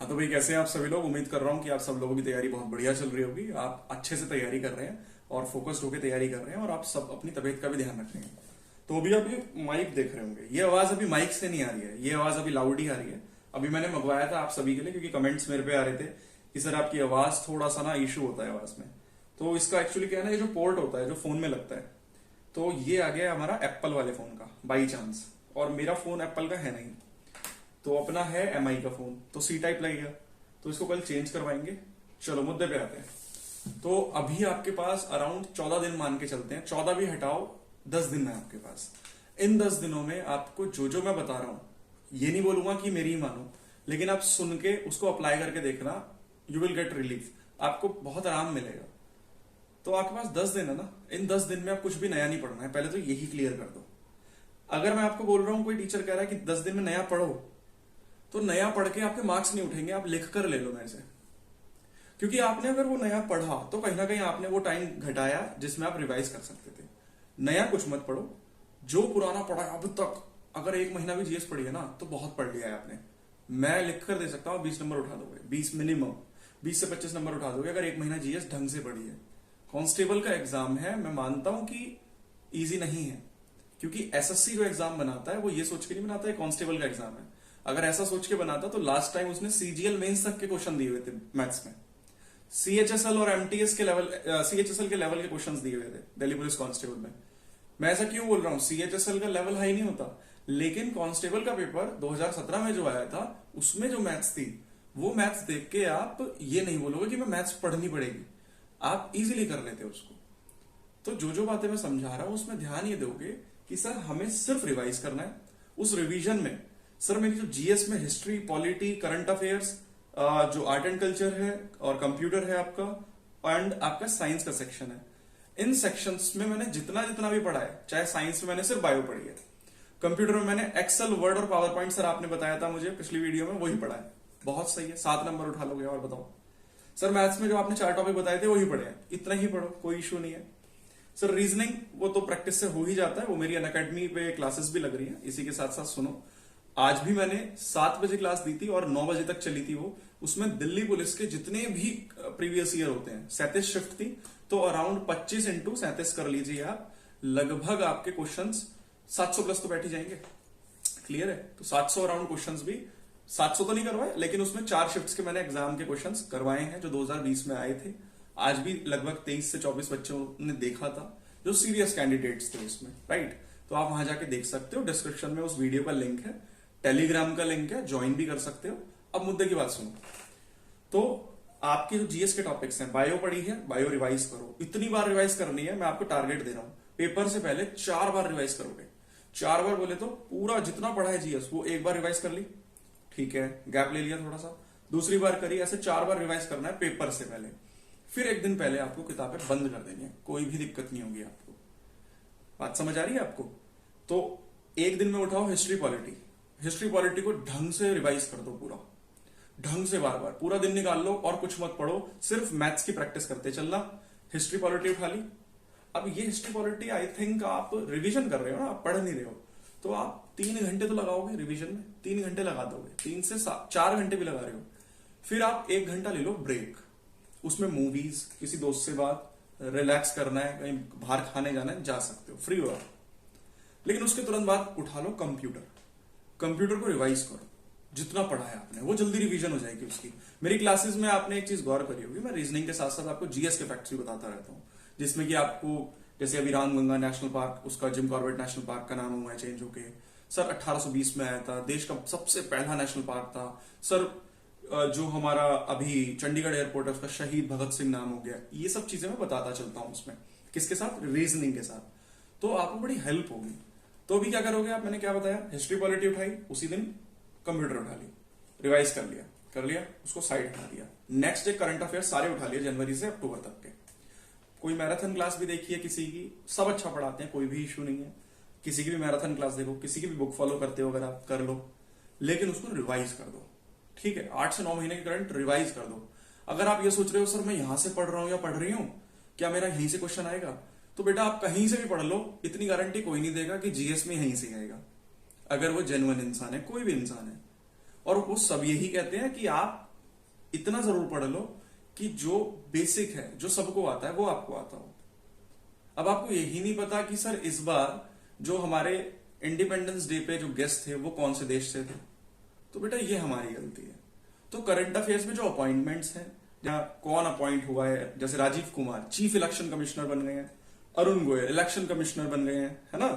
हाँ तो भाई कैसे हैं आप सभी लोग। उम्मीद कर रहा हूँ कि आप सब लोगों की तैयारी बहुत बढ़िया चल रही होगी। आप अच्छे से तैयारी कर रहे हैं और फोकस्ड होकर तैयारी कर रहे हैं और आप सब अपनी तबीयत का भी ध्यान रख रहे हैं। तो अभी आप ये माइक देख रहे होंगे, ये आवाज अभी माइक से नहीं आ रही है, ये आवाज अभी लाउड ही आ रही है। अभी मैंने मंगवाया था आप सभी के लिए क्योंकि कमेंट्स मेरे पे आ रहे थे कि सर आपकी आवाज थोड़ा सा ना इशू होता है आवाज में। तो इसका एक्चुअली क्या है ना, ये जो पोर्ट होता है जो फोन में लगता है, तो ये आ गया हमारा एप्पल वाले फोन का बाई चांस, और मेरा फोन एप्पल का है नहीं, तो अपना है एमआई का फोन, तो सी टाइप लगेगा, तो इसको कल चेंज करवाएंगे। चलो मुद्दे पे आते हैं। तो अभी आपके पास अराउंड 14 दिन मान के चलते हैं, 14 भी हटाओ, 10 दिन है आपके पास। इन 10 दिनों में आपको जो जो मैं बता रहा हूं, ये नहीं बोलूंगा कि मेरी ही मानो, लेकिन आप सुन के उसको अप्लाई करके देखना, यू विल गेट रिलीफ, आपको बहुत आराम मिलेगा। तो आपके पास 10 दिन है ना, इन 10 दिन में आप कुछ भी नया नहीं पढ़ना है, पहले तो यही क्लियर कर दो। अगर मैं आपको बोल रहा हूं, कोई टीचर कह रहा है कि 10 दिन में नया पढ़ो, तो नया पढ़ के आपके मार्क्स नहीं उठेंगे, आप लिख कर ले लो मेरे से। क्योंकि आपने अगर वो नया पढ़ा तो कहीं ना कहीं आपने वो टाइम घटाया जिसमें आप रिवाइज कर सकते थे। नया कुछ मत पढ़ो, जो पुराना पढ़ा है अब तक, अगर एक महीना भी जीएस पढ़ी है ना तो बहुत पढ़ लिया है आपने। मैं लिख कर दे सकता हूँ 20 नंबर उठा दोगे, 20 मिनिमम, 20 से 25 नंबर उठा दोगे अगर एक महीना जीएस ढंग से पढ़ी है। कांस्टेबल का एग्जाम है, मैं मानता हूं कि इजी नहीं है, क्योंकि एसएससी जो एग्जाम बनाता है वो ये सोच के नहीं बनाता है कांस्टेबल का एग्जाम है। अगर ऐसा सोच के बनाता तो लास्ट टाइम उसने सीजीएल मेंस तक के क्वेश्चन दिए हुए थे मैथ्स में, सीएचएसएल और एमटीएस के लेवल, सीएचएसएल के लेवल के क्वेश्चंस दिए हुए थे दिल्ली पुलिस कांस्टेबल में। मैं ऐसा क्यों बोल रहा हूं, सीएचएसएल का लेवल हाई नहीं होता, लेकिन कांस्टेबल का पेपर 2017 में जो आया था उसमें जो मैथ्स थी, वो मैथ्स देख के आप ये नहीं बोलोगे कि मैं मैथ्स पढ़नी पड़ेगी, आप इजीली कर लेते उसको। तो जो जो बातें मैं समझा रहा हूं उसमें ध्यान ये दोगे कि सर हमें सिर्फ रिवाइज करना है। उस रिवीजन में सर मेरी जो जीएस में हिस्ट्री, पॉलिटी, करंट अफेयर्स, जो आर्ट एंड कल्चर है और कंप्यूटर है आपका, एंड आपका साइंस का सेक्शन है, इन सेक्शंस में मैंने जितना जितना भी पढ़ा है, चाहे साइंस में मैंने सिर्फ बायो पढ़ी है, कंप्यूटर में मैंने एक्सेल, वर्ड और पावर पॉइंट सर आपने बताया था मुझे पिछली वीडियो में, वही पढ़ा है। बहुत सही है, 7 नंबर उठा लोगे। और बताओ सर मैथ्स में जो आपने 4 टॉपिक बताए थे वही पढ़े हैं, इतना ही पढ़ो, कोई इशू नहीं है। सर रीजनिंग वो तो प्रैक्टिस से हो ही जाता है, वो मेरी अनअकैडमी पे क्लासेस भी लग रही है, इसी के साथ साथ सुनो। आज भी मैंने 7 बजे क्लास दी थी और 9 बजे तक चली थी वो। उसमें दिल्ली पुलिस के जितने भी प्रीवियस ईयर होते हैं, 37 शिफ्ट थी, तो अराउंड 25 इंटू 37 कर लीजिए आप, लगभग आपके क्वेश्चंस 700 प्लस तो बैठ ही जाएंगे। क्लियर है? तो 700 अराउंड क्वेश्चंस भी, 700 तो नहीं करवाए, लेकिन उसमें 4 शिफ्ट्स के मैंने एग्जाम के क्वेश्चंस करवाए हैं जो 2020 में आए थे। आज भी लगभग 23 से 24 बच्चों ने देखा था जो सीरियस कैंडिडेट्स थे उसमें, राइट? तो आप वहां जाके देख सकते हो, डिस्क्रिप्शन में उस वीडियो का लिंक है, टेलीग्राम का लिंक है, ज्वाइन भी कर सकते हो। अब मुद्दे की बात सुनो। तो आपके जो जीएस के टॉपिक्स हैं, बायो पढ़ी है, बायो रिवाइज करो, इतनी बार रिवाइज करनी है, मैं आपको टारगेट दे रहा हूं, पेपर से पहले 4 बार रिवाइज करोगे। 4 बार बोले तो पूरा जितना पढ़ा है जीएस वो एक बार रिवाइज कर ली, ठीक है, गैप ले लिया थोड़ा सा, दूसरी बार करी, ऐसे 4 बार रिवाइज करना है पेपर से पहले। फिर एक दिन पहले आपको किताबें बंद कर देनी है, कोई भी दिक्कत नहीं होगी आपको। बात समझ आ रही है आपको? तो एक दिन में उठाओ हिस्ट्री पॉलिटी, हिस्ट्री पॉलिटी को ढंग से रिवाइज कर दो, पूरा ढंग से, बार बार पूरा दिन निकाल लो और कुछ मत पढ़ो, सिर्फ मैथ्स की प्रैक्टिस करते चलना। हिस्ट्री पॉलिटी उठा ली। अब ये हिस्ट्री पॉलिटी आई थिंक आप रिवीजन कर रहे हो ना, आप पढ़ नहीं रहे हो, तो आप 3 घंटे तो लगाओगे रिवीजन में, 3 घंटे लगा दोगे, 3 से 4 घंटे भी लगा रहे हो। फिर आप 1 घंटा ले लो ब्रेक, उसमें मूवीज, किसी दोस्त से बात, रिलैक्स करना है, कहीं बाहर खाने जाना है, जा सकते हो, फ्री हो आप। लेकिन उसके तुरंत बाद उठा लो कंप्यूटर, कंप्यूटर को रिवाइज करो, जितना पढ़ा है आपने वो जल्दी रिवीजन हो जाएगी उसकी। मेरी क्लासेस में आपने एक चीज गौर करी होगी, मैं रीजनिंग के साथ साथ आपको जीएस के फैक्ट्स भी बताता रहता हूँ, जिसमें कि आपको, जैसे अभी रामगंगा नेशनल पार्क, उसका जिम कॉर्बेट नेशनल पार्क का नाम हुआ है चेंज होके, सर 1820 में आया था, देश का सबसे पहला नेशनल पार्क था। सर जो हमारा अभी चंडीगढ़ एयरपोर्ट है उसका शहीद भगत सिंह नाम हो गया। ये सब चीजें मैं बताता चलता हूं उसमें, किसके साथ? रीजनिंग के साथ, तो आपको बड़ी हेल्प होगी। तो अभी क्या करोगे आप, मैंने क्या बताया, हिस्ट्री पॉलिटी उठाई, उसी दिन कंप्यूटर उठा ली, रिवाइज कर लिया, उसको साइड हटा दिया। नेक्स्ट डे करंट अफेयर सारे उठा लिए, जनवरी से अक्टूबर तक के। कोई मैराथन क्लास भी देखी है किसी की, सब अच्छा पढ़ाते हैं, कोई भी इशू नहीं है, किसी की भी मैराथन क्लास देखो, किसी की भी बुक फॉलो करते हो अगर आप, कर लो, लेकिन उसको रिवाइज कर दो, ठीक है? 8 से 9 महीने के करंट रिवाइज कर दो। अगर आप ये सोच रहे हो सर मैं यहां से पढ़ रहा हूं या पढ़ रही हूं, क्या मेरा यहीं से क्वेश्चन आएगा, तो बेटा आप कहीं से भी पढ़ लो, इतनी गारंटी कोई नहीं देगा कि जीएस में यहीं से आएगा, अगर वो जेन्युइन इंसान है, कोई भी इंसान है। और वो सब यही कहते हैं कि आप इतना जरूर पढ़ लो कि जो बेसिक है, जो सबको आता है, वो आपको आता हो। अब आपको यही नहीं पता कि सर इस बार जो हमारे इंडिपेंडेंस डे पे जो गेस्ट थे वो कौन से देश से थे, तो बेटा ये हमारी गलती है। तो करंट अफेयर्स में जो अपॉइंटमेंट्स हैं, या कौन अपॉइंट हुआ है, जैसे Rajiv Kumar chief election commissioner बन गए हैं, अरुण गोयल इलेक्शन कमिश्नर बन गए हैं, है ना।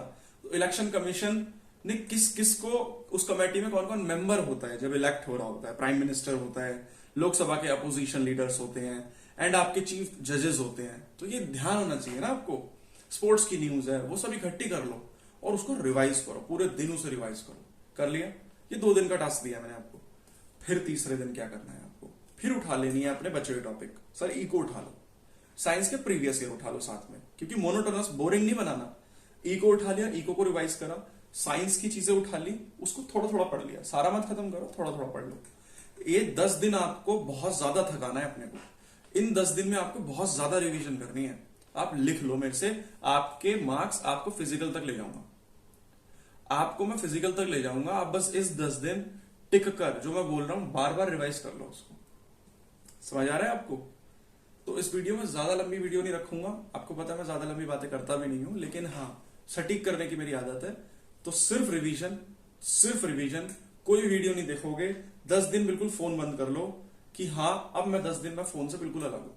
तो इलेक्शन कमीशन ने किस किस को, उस कमेटी में कौन कौन मेंबर होता है जब इलेक्ट हो रहा होता है, प्राइम मिनिस्टर होता है, लोकसभा के अपोजिशन लीडर्स होते हैं, एंड आपके चीफ जजेस होते हैं। तो ये ध्यान होना चाहिए ना आपको। स्पोर्ट्स की न्यूज है, वो सब इकट्ठी कर लो और उसको रिवाइज करो, पूरे दिन उसे रिवाइज करो। कर लिया? ये 2 दिन का टास्क दिया मैंने आपको। फिर तीसरे दिन क्या करना है आपको, फिर उठा लेनी है अपने बचे हुए टॉपिक। सर इको उठा लो, साइंस के प्रीवियस ईयर उठा लो साथ में, क्योंकि मोनोटोनस बोरिंग नहीं बनाना। इको उठा लिया, इको को रिवाइज करा, साइंस की चीजें उठा ली, उसको थोड़ा थोड़ा पढ़ लिया, सारा मत खत्म करो, थोड़ा थोड़ा पढ़ लो। ये 10 दिन आपको बहुत ज्यादा थकाना है अपने को। इन 10 दिन में आपको बहुत ज्यादा रिवीजन करनी है। आप लिख लो मेरे से, आपके मार्क्स आपको फिजिकल तक ले जाऊंगा, आपको मैं फिजिकल तक ले जाऊंगा। आप बस इस 10 दिन टिक कर जो मैं बोल रहा हूं बार बार रिवाइज कर लो उसको। समझ आ रहा है आपको? तो इस वीडियो में ज्यादा लंबी वीडियो नहीं रखूंगा, आपको पता है मैं ज्यादा लंबी बातें करता भी नहीं हूं, लेकिन हाँ सटीक करने की मेरी आदत है। तो सिर्फ रिवीजन, कोई वीडियो नहीं देखोगे। 10 दिन बिल्कुल फोन बंद कर लो कि हाँ अब मैं 10 दिन में फोन से बिल्कुल अलग हूं।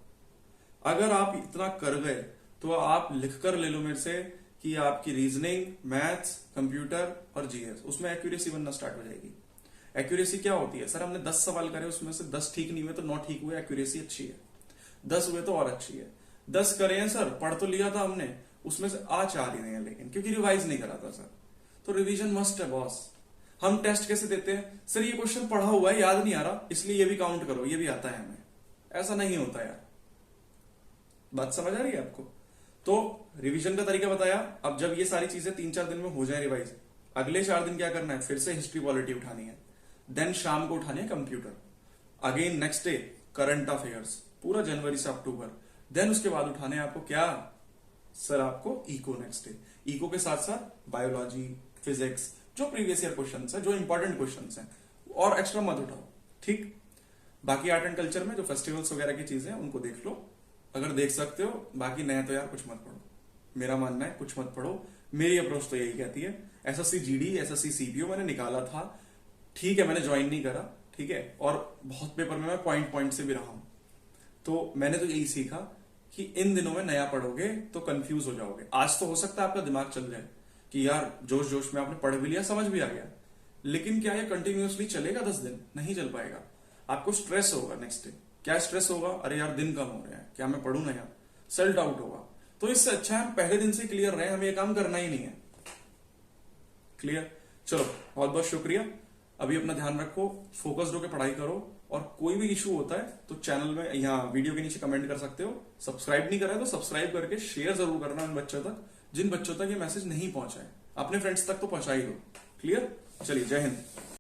अगर आप इतना कर गए तो आप लिख कर ले लो मेरे से कि आपकी रीजनिंग, मैथ्स, कंप्यूटर और जीएस, उसमें एक्यूरेसी बनना स्टार्ट हो जाएगी। एक्यूरेसी क्या होती है? सर हमने 10 सवाल करे, उसमें से 10 ठीक नहीं हुए तो 9 ठीक हुए, एक्यूरेसी अच्छी है। 10 हुए तो और अच्छी है। 10 करे हैं सर, पढ़ तो लिया था हमने, उसमें से आ 4 ही नहीं है, लेकिन क्योंकि रिवाइज नहीं करा था सर। तो रिवीजन मस्ट है बॉस। हम टेस्ट कैसे देते हैं? सर ये क्वेश्चन पढ़ा हुआ है, याद नहीं आ रहा, इसलिए ये भी काउंट करो, ये भी आता है हमें। ऐसा नहीं होता यार। बात समझ आ रही है आपको? तो रिवीजन का तरीका बताया। अब जब ये सारी चीजें 3-4 दिन में हो जाए रिवाइज, अगले 4 दिन क्या करना है? फिर से हिस्ट्री पॉलिटी उठानी है, देन शाम को उठानी है computer, again next day current affairs पूरा जनवरी से अक्टूबर, देन उसके बाद उठाने हैं आपको क्या सर? आपको इको नेक्स्ट डे। इको के साथ साथ बायोलॉजी, फिजिक्स, जो प्रीवियस ईयर क्वेश्चन है, जो इंपॉर्टेंट क्वेश्चन है, और एक्स्ट्रा मत उठाओ, ठीक। बाकी आर्ट एंड कल्चर में जो फेस्टिवल्स वगैरह की चीजें हैं उनको देख लो, अगर देख सकते हो। बाकी नया तो यार कुछ मत पढ़ो, मेरा मानना है कुछ मत पढ़ो। मेरी अप्रोच तो यही कहती है। एसएससी जीडी, एसएससी सीपीओ मैंने निकाला था, ठीक है, मैंने ज्वाइन नहीं करा, ठीक है, और बहुत पेपर में मैं पॉइंट से भी रहा हूं। तो मैंने तो यही सीखा कि इन दिनों में नया पढ़ोगे तो कंफ्यूज हो जाओगे। आज तो हो सकता है आपका दिमाग चल जाए कि यार जोश जोश में आपने पढ़ भी लिया, समझ भी आ गया, लेकिन क्या ये कंटिन्यूअसली चलेगा? 10 दिन नहीं चल पाएगा। आपको स्ट्रेस होगा नेक्स्ट डे। क्या स्ट्रेस होगा? अरे यार दिन कम हो रहे हैं, क्या मैं पढ़ूं ना यार, सेल्फ डाउट होगा। तो इससे अच्छा है हम पहले दिन से क्लियर रहे, हमें ये काम करना ही नहीं है। क्लियर? चलो बहुत बहुत शुक्रिया। अभी अपना ध्यान रखो, फोकस्ड होकर पढ़ाई करो, और कोई भी इशू होता है तो चैनल में यहाँ वीडियो के नीचे कमेंट कर सकते हो। सब्सक्राइब नहीं करा है तो सब्सक्राइब करके शेयर जरूर करना उन बच्चों तक जिन बच्चों तक ये मैसेज नहीं पहुंचा है। अपने फ्रेंड्स तक तो पहुंचा ही दो। क्लियर? चलिए, जय हिंद।